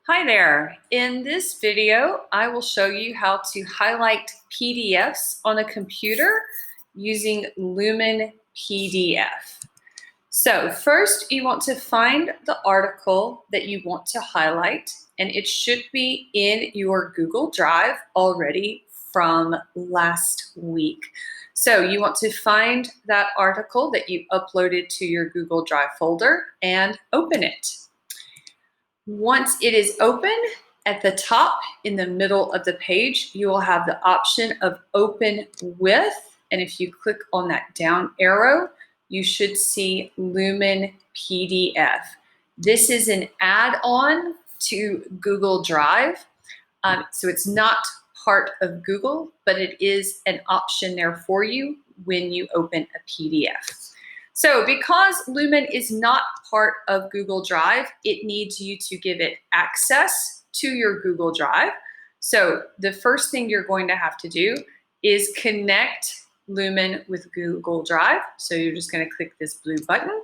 Hi there. In this video, I will show you how to highlight PDFs on a computer using Lumen PDF. So first, you want to find the article that you want to highlight, and it should be in your Google Drive already from last week. So you want to find that article that you uploaded to your Google Drive folder and open it. Once it is open, at the top in the middle of the page, you will have the option of Open With, and if you click on that down arrow, you should see Lumen PDF. This is an add-on to Google Drive, so it's not part of Google, but it is an option there for you when you open a PDF. So because Lumen is not part of Google Drive, it needs you to give it access to your Google Drive. So the first thing you're going to have to do is connect Lumen with Google Drive. So you're just going to click this blue button.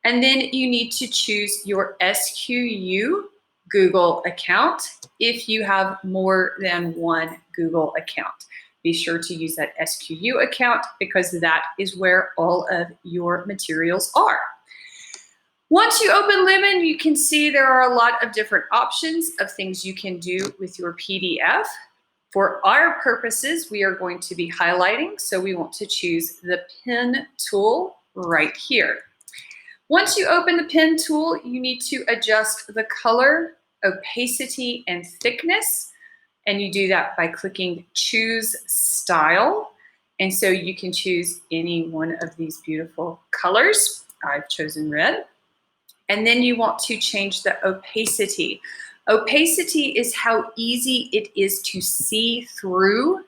And then you need to choose your SQU Google account if you have more than one Google account. Be sure to use that SQU account because that is where all of your materials are. Once you open Lumen, you can see there are a lot of different options of things you can do with your PDF. For our purposes, we are going to be highlighting, so we want to choose the pen tool right here. Once you open the pen tool, you need to adjust the color, opacity, and thickness. And you do that by clicking Choose Style. And so you can choose any one of these beautiful colors. I've chosen red. And then you want to change the opacity. Opacity is how easy it is to see through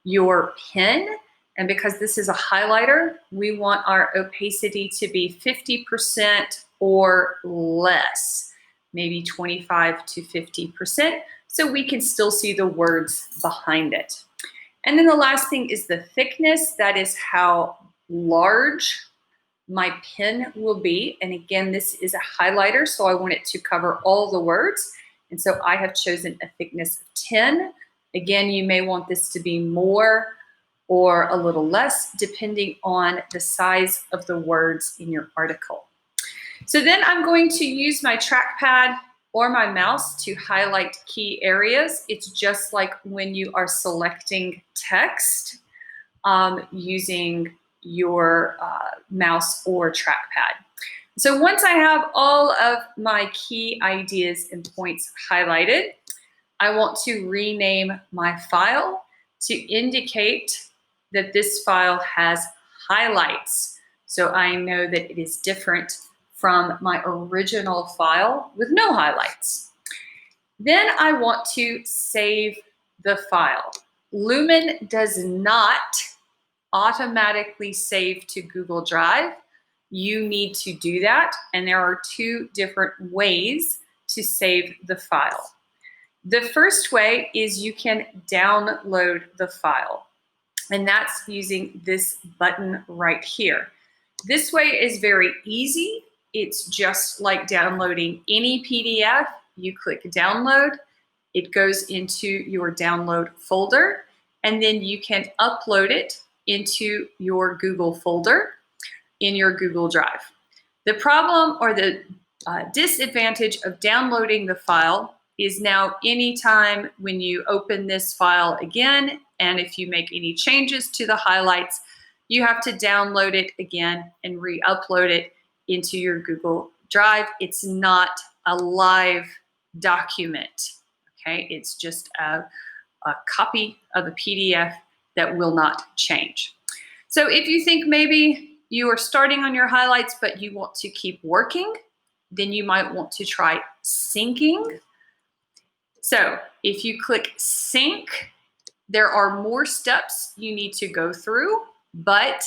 your pen. And because this is a highlighter, we want our opacity to be 50% or less, maybe 25 to 50%. So we can still see the words behind it. And then the last thing is the thickness. That is how large my pen will be. And again, this is a highlighter, so I want it to cover all the words. And so I have chosen a thickness of 10. Again, you may want this to be more or a little less, depending on the size of the words in your article. So then I'm going to use my trackpad or my mouse to highlight key areas. It's just like when you are selecting text using your mouse or trackpad. So once I have all of my key ideas and points highlighted, I want to rename my file to indicate that this file has highlights. So I know that it is different from my original file with no highlights. Then I want to save the file. Lumen does not automatically save to Google Drive. You need to do that, and there are two different ways to save the file. The first way is you can download the file, and that's using this button right here. This way is very easy. It's just like downloading any PDF. You click download, it goes into your download folder, and then you can upload it into your Google folder in your Google Drive. The problem or the disadvantage of downloading the file is now anytime when you open this file again, and if you make any changes to the highlights, you have to download it again and re-upload it into your Google Drive. It's not a live document, okay? It's just a copy of a PDF that will not change. So if you think maybe you are starting on your highlights, but you want to keep working, then you might want to try syncing. So if you click sync, there are more steps you need to go through, but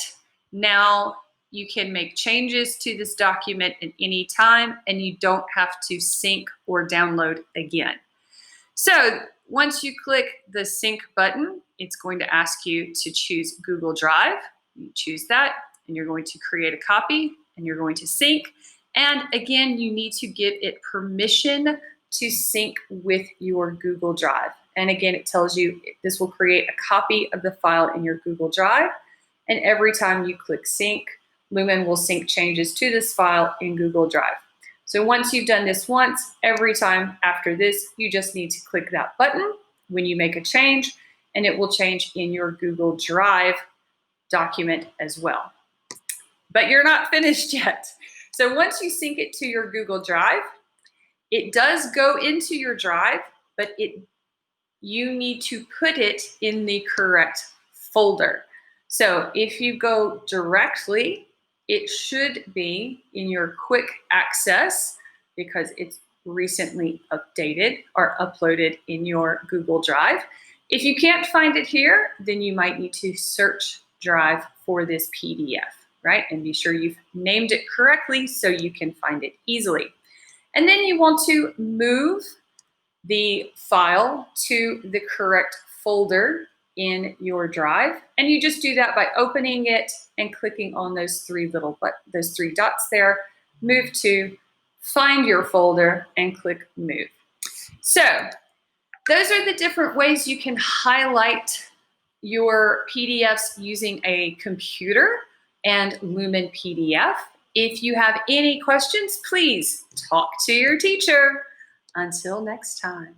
now you can make changes to this document at any time, and you don't have to sync or download again. So once you click the sync button, it's going to ask you to choose Google Drive. You choose that, and you're going to create a copy, and you're going to sync. And again, you need to give it permission to sync with your Google Drive. And again, it tells you this will create a copy of the file in your Google Drive. And every time you click sync, Lumen will sync changes to this file in Google Drive. So once you've done this once, every time after this, you just need to click that button when you make a change, and it will change in your Google Drive document as well. But you're not finished yet. So once you sync it to your Google Drive, it does go into your drive, but you need to put it in the correct folder. So if you go directly, it should be in your quick access because it's recently updated or uploaded in your Google Drive. If you can't find it here, then you might need to search Drive for this PDF, right? And be sure you've named it correctly so you can find it easily. And then you want to move the file to the correct folder in your drive. And you just do that by opening it and clicking on those three dots there. Move to, find your folder, and click move. So those are the different ways you can highlight your PDFs using a computer and Lumen PDF. If you have any questions, please talk to your teacher. Until next time.